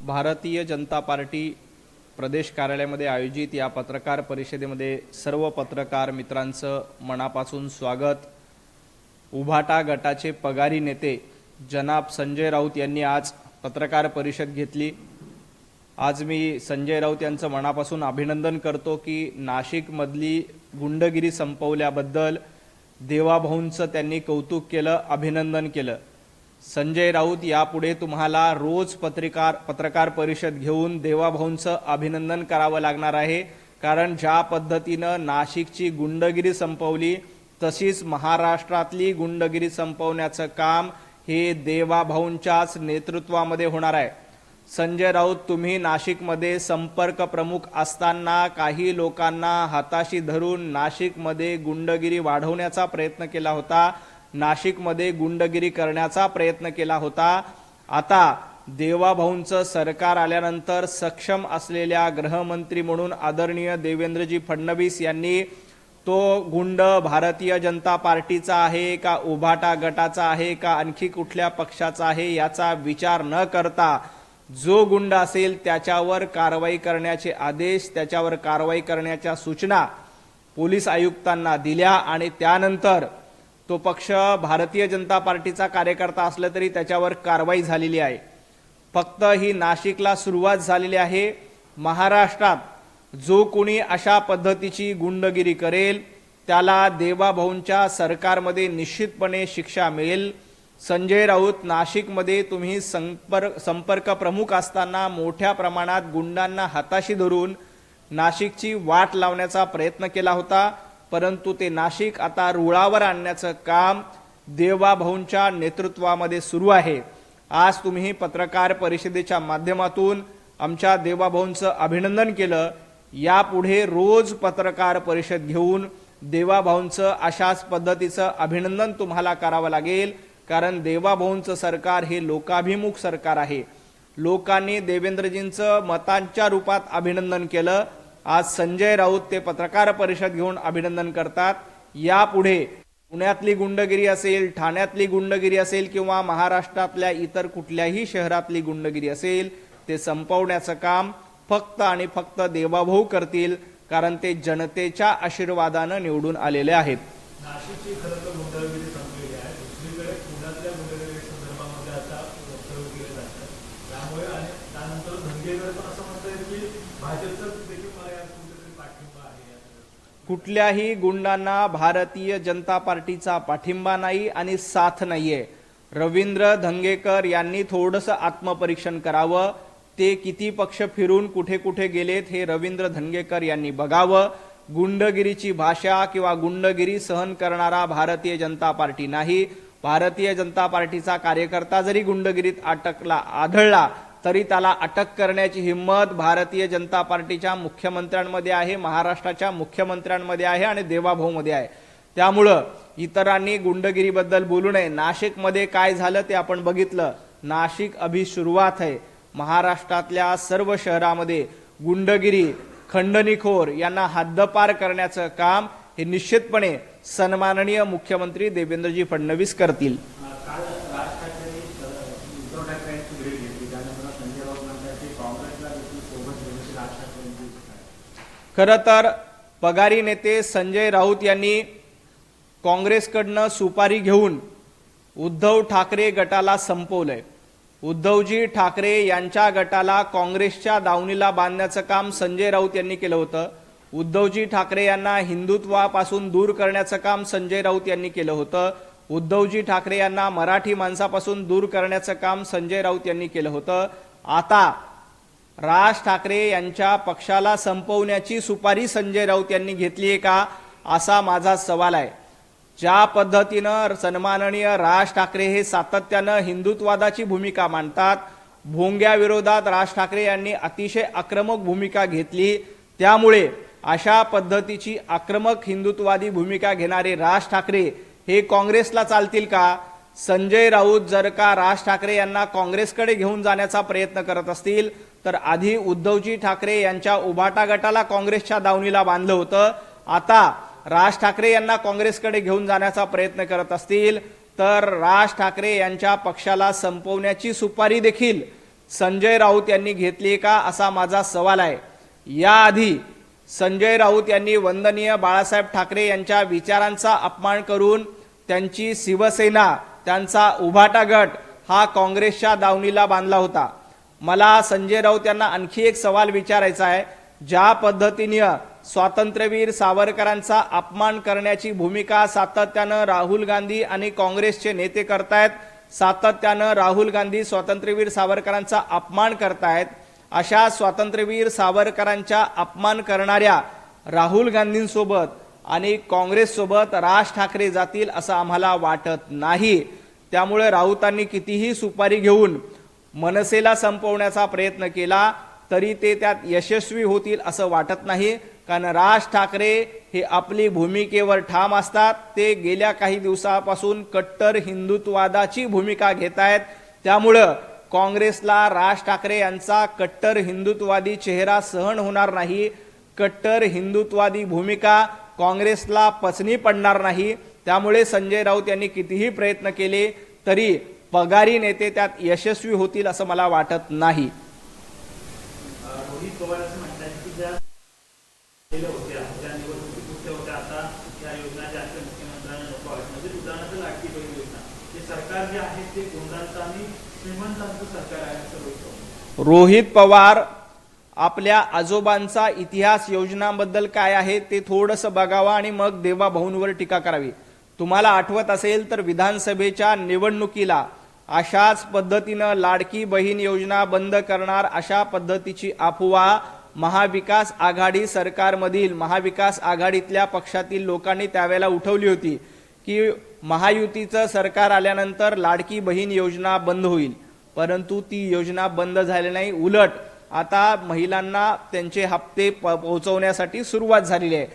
Bharatiya Janata party प्रदेश कार्यालयामध्ये आयोजित या पत्रकार परिषदेमध्ये सर्व पत्रकार मित्रांचं मनापासून स्वागत। उभाटा गटाचे पगारी नेते जनाब संजय राऊत यांनी आज पत्रकार परिषद घेतली। आज मी संजय राऊत यांचं मनापासून अभिनंदन करतो की नाशिकमधली गुंडगिरी संपवल्याबद्दल देवाभाऊंचं त्यांनी कौतुक केलं, अभिनंदन केलं। संजय राऊत यापुढे तुम्हाला रोज पत्रकार परिषद घेऊन देवाभाऊंचं अभिनंदन करावं लागणार आहे, कारण ज्या पद्धतीनं नाशिकची गुंडगिरी संपवली तशीच महाराष्ट्रातली गुंडगिरी संपवण्याचं काम हे देवाभाऊंच्याच नेतृत्वामध्ये होणार आहे। संजय राऊत, तुम्ही नाशिकमध्ये संपर्क प्रमुख असताना काही लोकांना हाताशी धरून नाशिकमध्ये गुंडगिरी वाढवण्याचा प्रयत्न केला होता, नाशिकमध्ये गुंडगिरी करण्याचा प्रयत्न केला होता। आता देवाभाऊंचं सरकार आल्यानंतर सक्षम असलेल्या गृहमंत्री म्हणून आदरणीय देवेंद्रजी फडणवीस यांनी तो गुंड भारतीय जनता पार्टीचा आहे का, उभाटा गटाचा आहे का, आणखी कुठल्या पक्षाचा आहे याचा विचार न करता जो गुंड असेल त्याच्यावर कारवाई करण्याचे आदेश, त्याच्यावर कारवाई करण्याच्या सूचना पोलीस आयुक्तांना दिल्या आणि त्यानंतर तो पक्ष भारतीय जनता पार्टीचा कार्यकर्ता असला तरी त्याच्यावर कारवाई झालेली आहे। फक्त ही नाशिकला सुरुवात झालेली आहे। महाराष्ट्रात जो कोणी अशा पद्धतीची गुंडगिरी करेल त्याला देवाभाऊंच्या सरकारमध्ये निश्चितपणे शिक्षा मिळेल। संजय राऊत, नाशिकमध्ये तुम्ही संपर्क प्रमुख असताना मोठ्या प्रमाणात गुंडांना हाताशी धरून नाशिकची वाट लावण्याचा प्रयत्न केला होता, परंतु ते नाशिक आता रुळावर आणण्याचं काम देवाभाऊंच्या नेतृत्वामध्ये सुरू आहे। आज तुम्ही पत्रकार परिषदेच्या माध्यमातून आमच्या देवाभाऊंचं अभिनंदन केलं। यापुढे रोज पत्रकार परिषद घेऊन देवाभाऊंचं अशाच पद्धतीचं अभिनंदन तुम्हाला करावं लागेल, कारण देवाभाऊंचं सरकार हे लोकाभिमुख सरकार आहे। लोकांनी देवेंद्रजींचं मतांच्या रूपात अभिनंदन केलं। आज संजय राऊत ते पत्रकार परिषद घेऊन अभिनंदन करतात। यापुढे पुण्यातली गुंडगिरी असेल, ठाण्यातली गुंडगिरी असेल किंवा महाराष्ट्रातल्या इतर कुठल्याही शहरातली गुंडगिरी असेल, ते संपवण्याचं काम फक्त आणि फक्त देवाभाऊ करतील, कारण ते जनतेच्या आशीर्वादानं निवडून आलेले आहेत। नाशिकची खरं तर गुंडगिरी संपलेली आहे, दुसरीकडे पुण्यातल्या गुंडगिरी संदर्भामध्ये आता वक्तव्य केले जातात। त्यामुळे आणि त्यानंतर धंगेकर पण असं म्हणतात की भाजपचं देखील मला या कुठेतरी पाठिंबा आहे। कुठल्याही गुंडांना भारतीय जनता पार्टीचा पाठिंबा नाही आणि साथ नाहीये। रवींद्र धंगेकर यांनी थोडंसं आत्मपरीक्षण करावं। ते किती पक्ष फिरून कुठे कुठे गेलेत हे रवींद्र धंगेकर यांनी बघावं। गुंडगिरीची भाषा किंवा गुंडगिरी सहन करणारा भारतीय जनता पार्टी नाही। भारतीय जनता पार्टीचा कार्यकर्ता जरी गुंडगिरीत आढळला तरी त्याला अटक करण्याची हिम्मत भारतीय जनता पार्टीच्या मुख्यमंत्र्यांमध्ये आहे, महाराष्ट्राच्या मुख्यमंत्र्यांमध्ये आहे आणि देवाभाऊमध्ये आहे। त्यामुळं इतरांनी गुंडगिरीबद्दल बोलू नये। नाशिकमध्ये काय झालं ते आपण बघितलं। नाशिक अभी सुरुवात आहे। महाराष्ट्रातल्या सर्व शहरामध्ये गुंडगिरी, खंडणीखोर यांना हद्दपार करण्याचं काम हे निश्चितपणे सन्माननीय मुख्यमंत्री देवेंद्रजी फडणवीस करतील। खरं तर पगारी नेते संजय राऊत यांनी काँग्रेसकडनं सुपारी घेऊन उद्धव ठाकरे गटाला संपवलंय। उद्धवजी ठाकरे यांच्या गटाला काँग्रेसच्या दावणीला बांधण्याचं काम संजय राऊत यांनी केलं होतं। उद्धवजी ठाकरे यांना हिंदुत्वापासून दूर करण्याचं काम संजय राऊत यांनी केलं होतं। उद्धवजी ठाकरे यांना मराठी माणसापासून दूर करण्याचं काम संजय राऊत यांनी केलं होतं। आता राज ठाकरे यांच्या पक्षाला संपवण्याची सुपारी संजय राऊत यांनी घेतली आहे का, असा माझा सवाल आहे। ज्या पद्धतीनं सन्माननीय राज ठाकरे हे सातत्यानं हिंदुत्ववादाची भूमिका मांडतात, भोंग्या विरोधात राज ठाकरे यांनी अतिशय आक्रमक भूमिका घेतली, त्यामुळे अशा पद्धतीची आक्रमक हिंदुत्ववादी भूमिका घेणारे राज ठाकरे हे काँग्रेसला चालतील का? संजय राऊत जर का राज ठाकरे यांना काँग्रेसकडे घेऊन जाण्याचा प्रयत्न करत असतील तर आधी उद्धवजी ठाकरे यांच्या उभाटा गटाला काँग्रेसच्या दावणीला बांधलं होतं। आता राज ठाकरे यांना काँग्रेसकडे घेऊन जाण्याचा प्रयत्न करत असतील तर राज ठाकरे यांच्या पक्षाला संपवण्याची सुपारी देखील संजय राऊत यांनी घेतली का असा माझा सवाल आहे। याआधी संजय राऊत यांनी वंदनीय बाळासाहेब ठाकरे यांच्या विचारांचा अपमान करून त्यांची शिवसेना, त्यांचा उभाटा गट हा काँग्रेसच्या दावणीला बांधला होता। मला संजय राऊत यांना आणखी एक सवाल विचारायचा आहे। ज्या पद्धतीने स्वातंत्र्यवीर सावरकरांचा अपमान करण्याची भूमिका सातत्यानं राहुल गांधी आणि काँग्रेसचे नेते करतायत, सातत्यानं राहुल गांधी स्वातंत्र्यवीर सावरकरांचा अपमान करतायत, अशा स्वातंत्र्यवीर सावरकरांचा अपमान करणाऱ्या राहुल गांधींसोबत आणि काँग्रेससोबत राज ठाकरे जातील असं आम्हाला वाटत नाही। त्यामुळे राऊतांनी कितीही सुपारी घेऊन मनसेला संपवण्याचा प्रयत्न केला तरी ते त्यात यशस्वी होतील असं वाटत नाही, कारण राज ठाकरे हे आपली भूमिकेवर ठाम असतात। ते गेल्या काही दिवसापासून कट्टर हिंदुत्ववादाची भूमिका घेत आहेत। त्यामुळं काँग्रेसला राज ठाकरे यांचा कट्टर हिंदुत्ववादी चेहरा सहन होणार नाही, कट्टर हिंदुत्ववादी भूमिका काँग्रेसला पचनी पडणार नाही। त्यामुळे संजय राऊत यांनी कितीही प्रयत्न केले तरी पगारी नेते त्यात यशस्वी होतील असं मला वाटत नाही। रोहित पवार असं म्हणतात की ज्या होत्या ज्या निवडणुकीत होत्या आता त्या योजना ज्या आहेत मुख्यमंत्र्यांना नको आहेत, म्हणजे उदाहरणार्थ लाडकी बहीण योजना, ते सरकार जे आहे ते गुंडांचं आणि श्रीमंतांचं सरकार आहे असं रोहित पवार। रोहित पवार आपल्या आजोबांचा इतिहास योजनांबद्दल काय आहे ते थोडंसं बघावं आणि मग देवा भाऊंवर टीका करावी। तुम्हाला आठवत असेल तर विधानसभेच्या निवडणुकीला अशाच पद्धतीनं लाडकी बहीण योजना बंद करणार अशा पद्धतीची अफवा महाविकास आघाडी सरकारमधील महाविकास आघाडीतल्या पक्षातील लोकांनी त्यावेळेला उठवली होती की महायुतीचं सरकार आल्यानंतर लाडकी बहीण योजना बंद होईल, परंतु ती योजना बंद झाली नाही। उलट आता महिलांना त्यांचे हप्ते पोहोचवण्यासाठी सुरुवात झालेली आहे।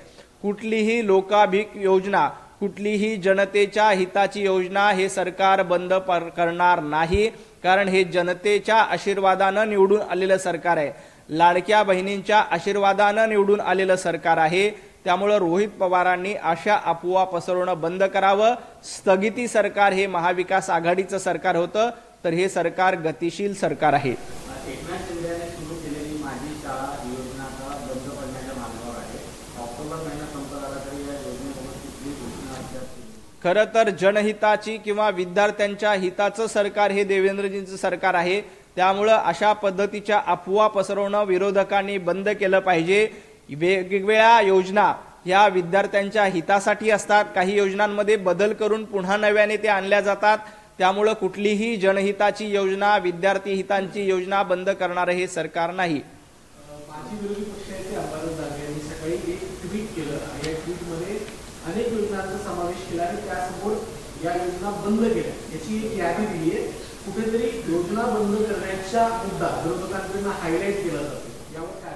कुठलीही लोकाभिक योजना, कुठलीही जनतेच्या हिताची योजना हे सरकार बंद करणार नाही, कारण हे जनतेच्या आशीर्वादानं निवडून आलेलं सरकार आहे, लाडक्या बहिणींच्या आशीर्वादानं निवडून आलेलं सरकार आहे। त्यामुळे रोहित पवारांनी अशा अफवा पसरवणं बंद करावं। स्थगिती सरकार हे महाविकास आघाडीचं सरकार होतं, तर हे सरकार गतिशील सरकार आहे। एकनाथ शिंदेने सुरू केलेली माझी शाळा योजना आता बंद पडण्याच्या मार्गावर आहे। ऑक्टोबर महिना संपत आला तरी या योजनेबाबत कुठलीही घोषणा अद्याप खरं तर जनहिताची किंवा विद्यार्थ्यांच्या हिताचं सरकार हे देवेंद्रजींचं सरकार आहे। त्यामुळं अशा पद्धतीच्या अफवा पसरवणं विरोधकांनी बंद केलं पाहिजे। वेगवेगळ्या योजना ह्या विद्यार्थ्यांच्या हितासाठी असतात, काही योजनांमध्ये बदल करून पुन्हा नव्याने ते आणल्या जातात। त्यामुळे कुठलीही जनहिताची योजना, विद्यार्थी हितांची योजना बंद करणारे हे सरकार नाही। माजी विरोधी पक्षाचे अंबादास दानवे यांनी सकाळी एक ट्विट केलं आणि या ट्विटमध्ये अनेक योजनांचा समावेश केला आणि त्यासमोर या योजना बंद केल्या याची एक यादी दिली आहे। कुठेतरी योजना बंद करण्याचा मुद्दा विरोधकांकडून हायलाईट केला जातो, यावर काय?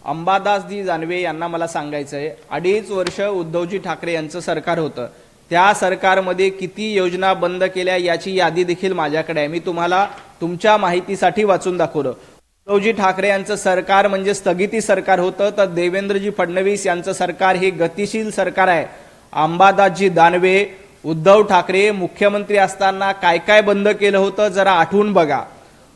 अंबादासजी दानवे यांना मला सांगायचं आहे, 2.5 वर्ष उद्धवजी ठाकरे यांचं सरकार होतं, त्या सरकारमध्ये किती योजना बंद केल्या याची यादी देखील माझ्याकडे आहे। मी तुम्हाला तुमच्या माहितीसाठी वाचून दाखवलं। उद्धवजी ठाकरे यांचं सरकार म्हणजे स्थगिती सरकार होतं, तर देवेंद्रजी फडणवीस यांचं सरकार हे गतिशील सरकार आहे। अंबादासजी दानवे, उद्धव ठाकरे मुख्यमंत्री असताना काय काय बंद केलं होतं जरा आठवून बघा।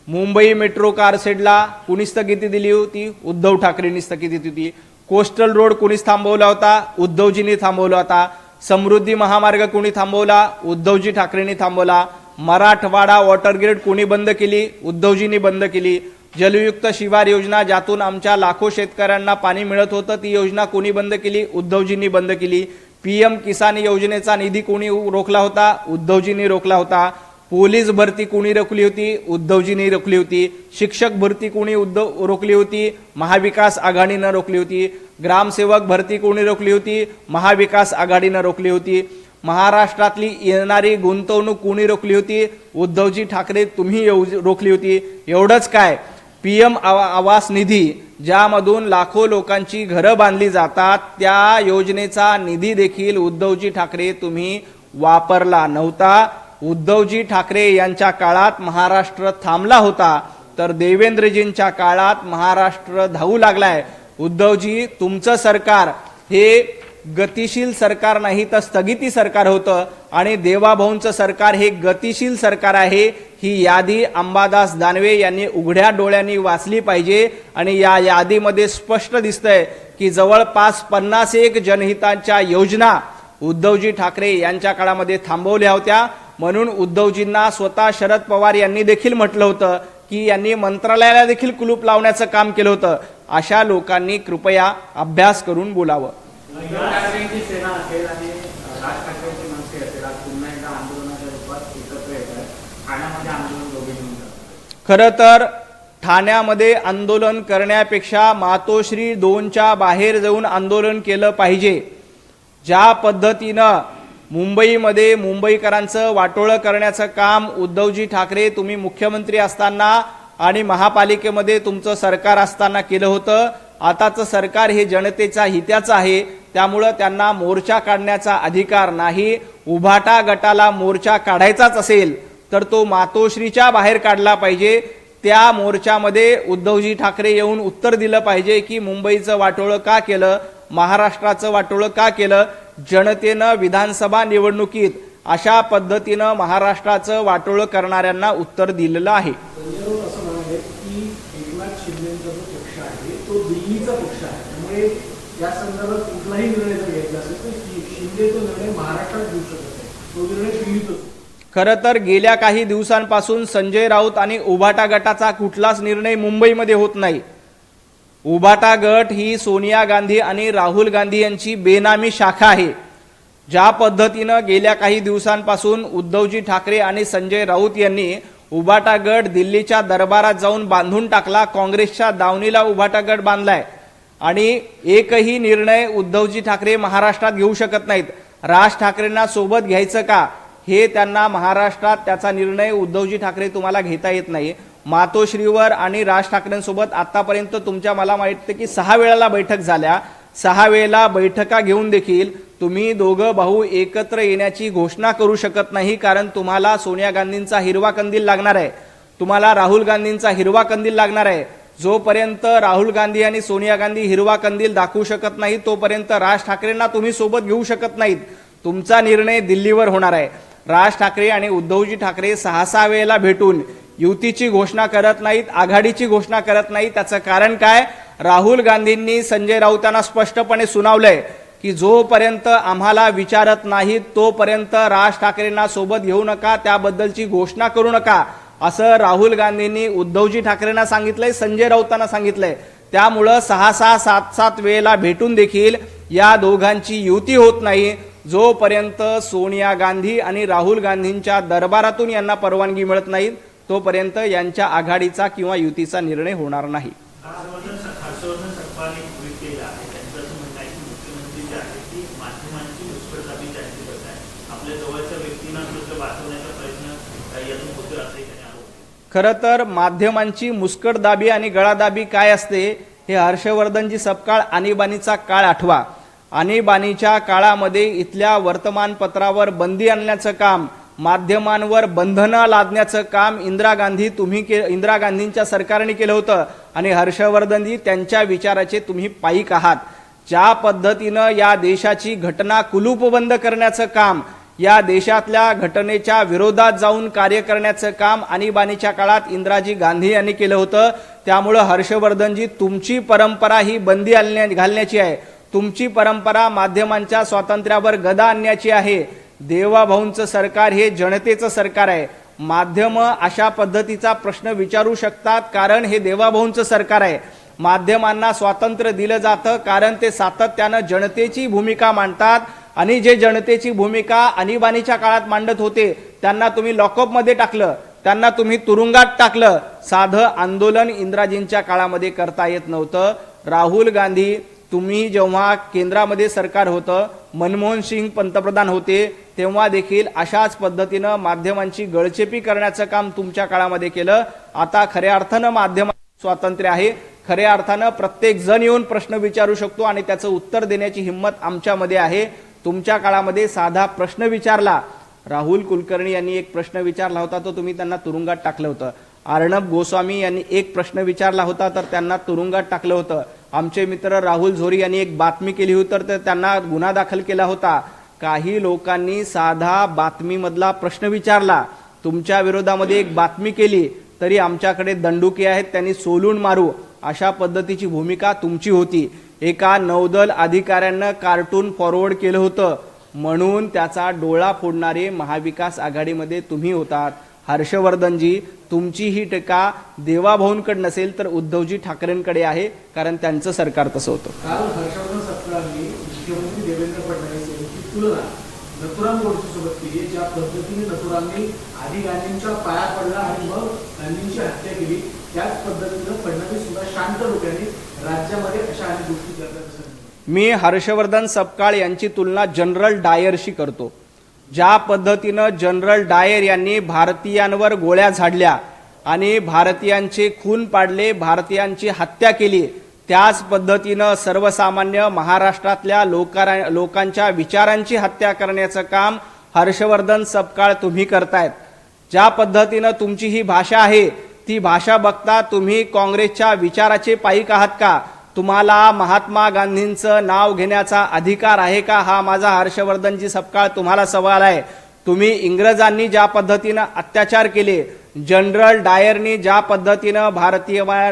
मुंबई मेट्रो कारशेडला कुणी स्थगिती दिली होती? उद्धव ठाकरेंनी स्थगिती दिली होती। कोस्टल रोड कुणीच थांबवला होता? उद्धवजींनी थांबवला होता। समृद्धी महामार्ग कुणी थांबवला? उद्धवजी ठाकरेंनी थांबवला। मराठवाडा वॉटर ग्रिड कुणी बंद केली? उद्धवजींनी बंद केली। जलयुक्त शिवार योजना ज्यातून आमच्या लाखो शेतकऱ्यांना पाणी मिळत होतं ती योजना कोणी बंद केली? उद्धवजींनी बंद केली। पीएम किसान योजनेचा निधी कोणी रोखला होता? उद्धवजींनी रोखला होता। पोलीस भरती कोणी रोखली होती? उद्धवजींनी रोखली होती। शिक्षक भरती कोणी रोखली होती? महाविकास आघाडीनं रोखली होती। ग्रामसेवक भरती कोणी रोखली होती? महाविकास आघाडीनं रोखली होती। महाराष्ट्रातली येणारी गुंतवणूक कोणी रोखली होती? उद्धवजी ठाकरे तुम्ही रोखली होती। एवढंच काय, पीएम आवास निधी ज्यामधून लाखो लोकांची घरं बांधली जातात त्या योजनेचा निधी देखील उद्धवजी ठाकरे तुम्ही वापरला नव्हता। उद्धवजी ठाकरे यांच्या काळात महाराष्ट्र थांबला होता, तर देवेंद्रजींच्या काळात महाराष्ट्र धावू लागलाय। उद्धवजी तुमचं सरकार हे गतिशील सरकार नाही तर स्थगिती सरकार होतं आणि देवाभाऊंचं सरकार हे गतिशील सरकार आहे. ही यादी अंबादास दानवे यांनी उघड्या डोळ्यांनी वाचली पाहिजे. आणि या यादीमध्ये स्पष्ट दिसतंय की जवळपास 51 जनहितांच्या योजना उद्धवजी ठाकरे यांच्या काळामध्ये थांबवल्या होत्या. म्हणून उद्धवजींना स्वतः शरद पवार यांनी देखील म्हटलं होतं की यांनी मंत्रालयाला देखील कुलूप लावण्याचं काम केलं होतं. अशा लोकांनी कृपया अभ्यास करून बोलावं. उद्धव ठाकरेंची सेना असेल आणि राज ठाकरेंची मनसे असेल आज पुन्हा एकदा आंदोलनाच्या रूपात एकत्र येत आहे. ठाण्यामध्ये आंदोलन दोघे मिळून करतात. खरं तर ठाण्यामध्ये आंदोलन करण्यापेक्षा मातोश्री 2च्या बाहेर जाऊन आंदोलन केलं पाहिजे. ज्या पद्धतीनं मुंबईमध्ये मुंबईकरांचं वाटोळं करण्याचं काम उद्धवजी ठाकरे तुम्ही मुख्यमंत्री असताना आणि महापालिकेमध्ये तुमचं सरकार असताना केलं होतं, आताचं सरकार हे जनतेचा हिताचं आहे. त्यामुळं त्यांना मोर्चा काढण्याचा अधिकार नाही. उभाटा गटाला मोर्चा काढायचाच असेल तर तो मातोश्रीच्या बाहेर काढला पाहिजे. त्या मोर्चामध्ये उद्धवजी ठाकरे येऊन उत्तर दिलं पाहिजे की मुंबईचं वाटोळं का केलं, महाराष्ट्राचं वाटोळं का केलं. जनतेनं विधानसभा निवडणुकीत अशा पद्धतीनं महाराष्ट्राचं वाटोळं करणाऱ्यांना उत्तर दिलेलं आहे. संजय राऊत असं म्हणाले की एकनाथ शिंदेचा जो पक्ष आहे तो दिल्लीचा पक्ष आहे, त्यामुळे या संदर्भात कुठलाही निर्णय जर घ्यायचा असेल तर शिंदे तो निर्णय महाराष्ट्रात घेऊ शकत नाही, तो निर्णय दिल्लीतच. खरं तर गेल्या काही दिवसांपासून संजय राऊत आणि उभाटा गटाचा कुठलाच निर्णय मुंबईमध्ये होत नाही. उभाटा गट ही सोनिया गांधी आणि राहुल गांधी यांची बेनामी शाखा आहे. ज्या पद्धतीनं गेल्या काही दिवसांपासून उद्धवजी ठाकरे आणि संजय राऊत यांनी उभाटा गट दिल्लीच्या दरबारात जाऊन बांधून टाकला, काँग्रेसच्या दावणीला उभाटा गट बांधलाय आणि एकही निर्णय उद्धवजी ठाकरे महाराष्ट्रात घेऊ शकत नाहीत. राज ठाकरेंना सोबत घ्यायचं का हे त्यांना महाराष्ट्रात त्याचा निर्णय उद्धवजी ठाकरे तुम्हाला घेता येत नाही. मातोश्रीवर आणि राज ठाकरेंसोबत आतापर्यंत तुमच्या मला माहिती की 6 वेळेला बैठक झाल्या. 6 वेळेला बैठका घेऊन देखील तुम्ही दोघं भाऊ एकत्र येण्याची घोषणा करू शकत नाही. कारण तुम्हाला सोनिया गांधींचा हिरवा कंदील लागणार आहे, तुम्हाला राहुल गांधींचा हिरवा कंदील लागणार आहे. जोपर्यंत राहुल गांधी आणि सोनिया गांधी हिरवा कंदील दाखवू शकत नाही तोपर्यंत राज ठाकरेंना तुम्ही सोबत घेऊ शकत नाहीत. तुमचा निर्णय दिल्लीवर होणार आहे. राज ठाकरे आणि उद्धवजी ठाकरे 6 वेळेला भेटून युतीची घोषणा करत नाहीत, आघाडीची घोषणा करत नाहीत. त्याचं कारण काय? राहुल गांधींनी संजय राऊतांना स्पष्टपणे सुनावलंय की जोपर्यंत आम्हाला विचारत नाहीत तोपर्यंत राज ठाकरेंना सोबत घेऊ नका, त्याबद्दलची घोषणा करू नका, असं राहुल गांधींनी उद्धवजी ठाकरेंना सांगितलंय, संजय राऊतांना सांगितलंय. त्यामुळं 6 7 वेळेला भेटून देखील या दोघांची युती होत नाही. जोपर्यंत सोनिया गांधी आणि राहुल गांधींच्या दरबारातून यांना परवानगी मिळत नाही तोपर्यंत यांच्या आघाडीचा किंवा युतीचा निर्णय होणार नाही. हर्षवर्धन सपकाळांनी ट्विट केलं आहे. त्यांचं असं म्हणणं आहे की मुख्यमंत्री जे आहे ती माध्यमांची मुस्कटदाबी जाहीर करत आहे. आपल्या जवळच्या व्यक्तींना सुद्धा वाचवण्याचा प्रयत्न यातून होतो असंही त्यांनी आरोप केला. खरं तर माध्यमांची मुस्कटदाबी आणि गळादाबी काय असते हे हर्षवर्धनजी सपकाळ आणीबाणीचा काळ आठवा. आणीबाणीच्या काळामध्ये इथल्या वर्तमानपत्रावर बंदी आणण्याचं काम, माध्यमांवर बंधनं लादण्याचं काम इंदिरा गांधींच्या सरकारने केलं होतं आणि हर्षवर्धनजी त्यांच्या विचाराचे तुम्ही पाईक आहात. ज्या पद्धतीनं या देशाची घटना कुलूपबंद करण्याचं काम, या देशातल्या घटनेच्या विरोधात जाऊन कार्य करण्याचं काम आणीबाणीच्या काळात इंदिराजी गांधी यांनी केलं होतं. त्यामुळं हर्षवर्धनजी तुमची परंपरा ही बंदी घालण्याची आहे. तुमची परंपरा माध्यमांच्या स्वातंत्र्यावर गदा आणण्याची आहे. देवाभाऊंचं सरकार हे जनतेचं सरकार आहे. माध्यम अशा पद्धतीचा प्रश्न विचारू शकतात कारण हे देवाभाऊंचं सरकार आहे. माध्यमांना स्वातंत्र्य दिलं जातं कारण ते सातत्यानं जनतेची भूमिका मांडतात आणि जे जनतेची भूमिका आणीबाणीच्या काळात मांडत होते त्यांना तुम्ही लॉकअपमध्ये टाकलं, त्यांना तुम्ही तुरुंगात टाकलं. साधं आंदोलन इंदिराजींच्या काळामध्ये करता येत नव्हतं. राहुल गांधी तुम्ही जेव्हा केंद्रामध्ये सरकार होतं, मनमोहन सिंग पंतप्रधान होते, तेव्हा देखील अशाच पद्धतीनं माध्यमांची गळचेपी करण्याचं काम तुमच्या काळामध्ये केलं. आता खऱ्या अर्थानं माध्यम स्वातंत्र्य आहे. खऱ्या अर्थानं प्रत्येक जण येऊन प्रश्न विचारू शकतो आणि त्याचं उत्तर देण्याची हिंमत आमच्यामध्ये आहे. तुमच्या काळामध्ये साधा प्रश्न विचारला, राहुल कुलकर्णी यांनी एक प्रश्न विचारला होता तो तुम्ही त्यांना तुरुंगात टाकलं होतं. अर्णब गोस्वामी यांनी एक प्रश्न विचारला होता तर त्यांना तुरुंगात टाकलं होतं. आमचे मित्र राहुल झोरी यांनी एक बातमी केली होती तर त्यांना गुन्हा दाखल केला होता. काही लोकांनी साधा बातमीमधला प्रश्न विचारला, तुमच्या विरोधामध्ये एक बातमी केली तरी आमच्याकडे दंडुके आहेत, त्यांनी सोलून मारू, अशा पद्धतीची भूमिका तुमची होती. एका नौदल अधिकाऱ्यानं कार्टून फॉरवर्ड केलं होतं म्हणून त्याचा डोळा फोडणारे महाविकास आघाडीमध्ये तुम्ही होतात. हर्षवर्धनजी, तुमची ही टीका देवाभाऊंकडे नसेल तर उद्धवजी ठाकरेंकडे आहे, कारण त्यांचं सरकार तसं होतं. काल हर्षवर्धन सपकाळांनी मुख्यमंत्री देवेंद्र फडणवीस यांची तुलना नथुराम गोडसे सोबत केली. ज्या पद्धतीने नथुरामनी आधी गांधींच्या पाया पडला आणि मग गांधींची हत्या केली, त्याच पद्धतीनं फडणवीस सुद्धा शांत डोक्याने राज्यामध्ये अशा अनेक गोष्टी करतात. मी हर्षवर्धन सपकाळ यांची तुलना जनरल डायरशी करतो. ज्या पद्धतीनं जनरल डायर यांनी भारतीयांवर गोळ्या झाडल्या आणि भारतीयांचे खून पाडले, भारतीयांची हत्या केली, त्याच पद्धतीनं सर्वसामान्य महाराष्ट्रातल्या लोकांच्या विचारांची हत्या करण्याचं काम हर्षवर्धन सपकाळ तुम्ही करतायत. ज्या पद्धतीनं तुमची ही भाषा आहे ती भाषा बघता तुम्ही काँग्रेसच्या विचाराचे पाईक आहात का? तुम्हाला महात्मा गांधींचं नाव घेण्याचा अधिकार आहे का? हा माझा हर्षवर्धनजी सपकाळ तुम्हाला सवाल आहे. तुम्ही इंग्रजांनी ज्या पद्धतीनं अत्याचार केले, जनरल डायरनी ज्या पद्धतीनं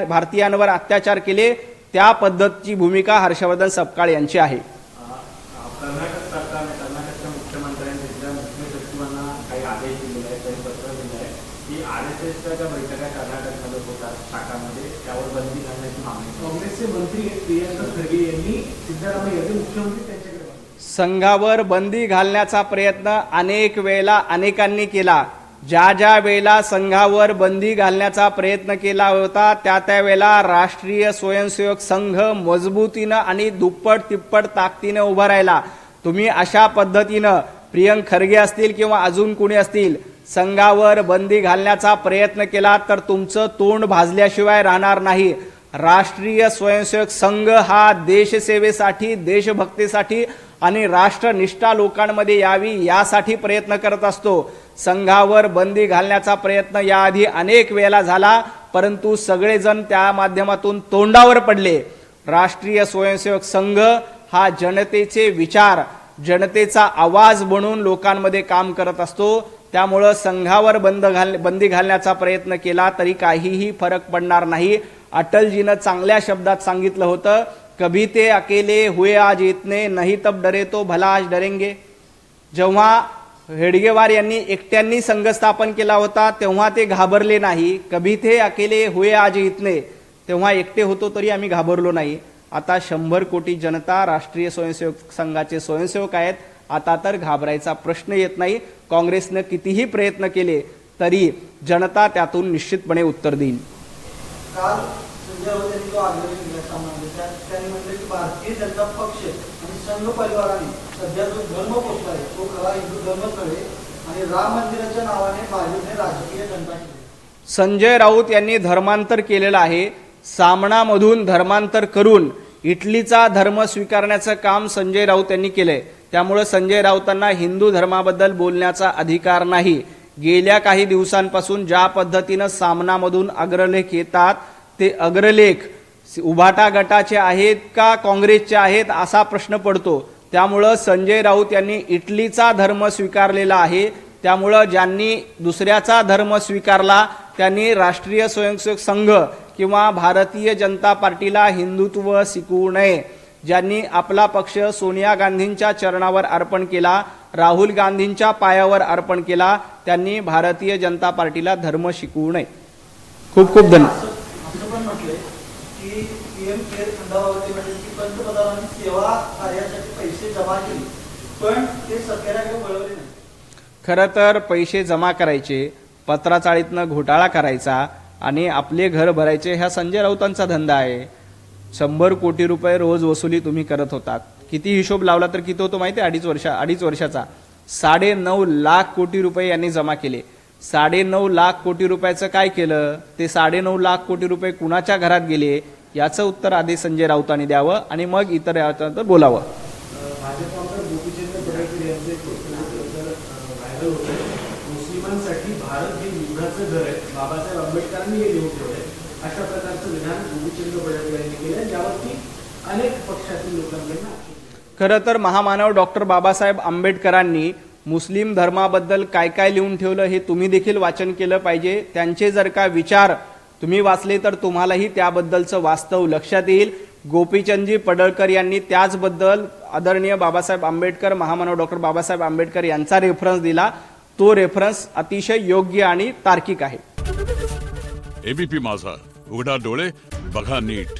भारतीयांवर अत्याचार केले, त्या पद्धतीची भूमिका हर्षवर्धन सपकाळ यांची आहे. कर्नाटक सरकारने कर्नाटकच्या मुख्यमंत्र्यांनी तिथल्या मुख्य सचिवांना काही आदेश दिलेले आहेत, काही पत्र दिले आहे की RSSच्या ज्या बैठका कर्नाटकमध्ये होतात शाखामध्ये त्यावर बंदी घालण्याची मागणी. काँग्रेसचे मंत्री प्रियंका खरगे यांनी सिद्धरामय्या यांचे मुख्यमंत्री त्यांच्याकडे मागितले. संघावर बंदी घालण्याचा प्रयत्न अनेक वेळेला अनेकांनी केला. ज्या ज्या वेळेला संघावर बंदी घालण्याचा प्रयत्न केला होता त्या वेळेला राष्ट्रीय स्वयंसेवक संघ मजबूतीनं आणि दुप्पट तिप्पट ताकदीनं उभा राहिला. तुम्ही अशा पद्धतीनं प्रियंक खरगे असतील किंवा अजून कोणी असतील, संघावर बंदी घालण्याचा प्रयत्न केला तर तुमचं तोंड भाजल्याशिवाय राहणार नाही. राष्ट्रीय स्वयंसेवक संघ हा देशसेवेसाठी, देशभक्तीसाठी आणि राष्ट्रनिष्ठा लोकांमध्ये यावी यासाठी प्रयत्न करत असतो. संघावर बंदी घालण्याचा प्रयत्न याआधी अनेक वेळेला झाला, परंतु सगळेजण त्या माध्यमातून तोंडावर पडले. राष्ट्रीय स्वयंसेवक संघ हा जनतेचे विचार, जनतेचा आवाज बनून लोकांमध्ये काम करत असतो. त्यामुळं संघावर बंदी घालण्याचा प्रयत्न केला तरी काहीही फरक पडणार नाही. अटलजीनं चांगल्या शब्दात सांगितलं होतं, कभी ते अकेले हुए आज इतने, नहीं तब डरे तो भला आज डरेंगे. जेव्हा हेडगेवार यांनी एकट्यांनी संघ स्थापन केला होता तेव्हा ते घाबरले नाही. कभी ते अकेले हुए आज इतने, तेव्हा एकटे होतो तरी आम्ही घाबरलो नाही. आता 100 कोटी जनता राष्ट्रीय स्वयंसेवक संघाचे स्वयंसेवक आहेत. आता तर घाबरायचा प्रश्न येत नाही. काँग्रेसनं कितीही प्रयत्न केले तरी जनता त्यातून निश्चितपणे उत्तर देईल. काल संजय राऊत यांनी जो आग्रह केला सामना त्यांनी म्हटलं की भारतीय जनता पक्ष आणि संघ परिवाराने सध्या जो धर्म पोचला आहे तो खरा हिंदू धर्मच नव्हे आणि राम मंदिराच्या नावाने भाजपने राजकीय जनता केली. संजय राऊत यांनी धर्मांतर केलेलं आहे. सामनामधून धर्मांतर करून इटलीचा धर्म स्वीकारण्याचं काम संजय राऊत यांनी केलंय. त्यामुळे संजय राऊतांना हिंदू धर्माबद्दल बोलण्याचा अधिकार नाही. गेल्या काही दिवसांपासून ज्या पद्धतीनं सामनामधून अग्रलेख येतात ते अग्रलेख उभाटा गटाचे आहेत का काँग्रेसचे आहेत असा प्रश्न पडतो. त्यामुळं संजय राऊत यांनी इटलीचा धर्म स्वीकारलेला आहे. त्यामुळं ज्यांनी दुसऱ्याचा धर्म स्वीकारला त्यांनी राष्ट्रीय स्वयंसेवक संघ किंवा भारतीय जनता पार्टीला हिंदुत्व शिकवू नये. ज्यांनी आपला पक्ष सोनिया गांधींच्या चरणावर अर्पण केला, राहुल गांधींच्या पायावर अर्पण केला, त्यांनी भारतीय जनता पार्टीला धर्म शिकवू नये. खूप खूप धन्यवाद. असं पण म्हटलंय की PM केअर फंडावरती म्हणजे की पंतप्रधानांनी सेवा कार्यासाठी पैसे जमा केले पण ते सरकारकडे वळवले नाही. खरं तर पैसे जमा करायचे, पत्राचाळीतनं घोटाळा करायचा आणि आपले घर भरायचे हा संजय राऊतांचा धंदा आहे. 100 कोटी रुपये रोज वसुली तुम्ही करत होतात. किती हिशोब लावला तर किती होतो माहिती आहे? अडीच वर्षाचा 9.5 लाख कोटी रुपये यांनी जमा केले. 9.5 लाख कोटी रुपयाचं काय केलं? ते 9.5 लाख कोटी रुपये कुणाच्या घरात गेले याचं उत्तर आधी संजय राऊतांनी द्यावं आणि मग इतर याच्यानंतर बोलावं. भाजप आमदार गोपीचंद पडळकर यांचे व्हायरल होते. मुस्लिमांसाठी भारत हे युद्धात कोणाचं घर आहे, बाबासाहेब आंबेडकरांनी हे लिहून ठेवलंय, अशा प्रकारचं विधान गोपीचंद पडळकर यांनी केलं, ज्यावरती अनेक पक्षातील लोकांकडून आक्षेप घेतला. खरं तर महामानव डॉक्टर बाबासाहेब आंबेडकरांनी मुस्लिम धर्माबद्दल काय काय लिहून ठेवलं हे तुम्ही देखील वाचन केलं पाहिजे. त्यांचे जर का विचार तुम्ही वाचले तर तुम्हालाही त्याबद्दलचं वास्तव लक्षात येईल. गोपीचंदजी पडळकर यांनी त्याचबद्दल आदरणीय बाबासाहेब आंबेडकर, महामानव डॉक्टर बाबासाहेब आंबेडकर यांचा रेफरन्स दिला. तो रेफरन्स अतिशय योग्य आणि तार्किक आहे. एबीपी माझा, उघडा डोळे बघा नीट.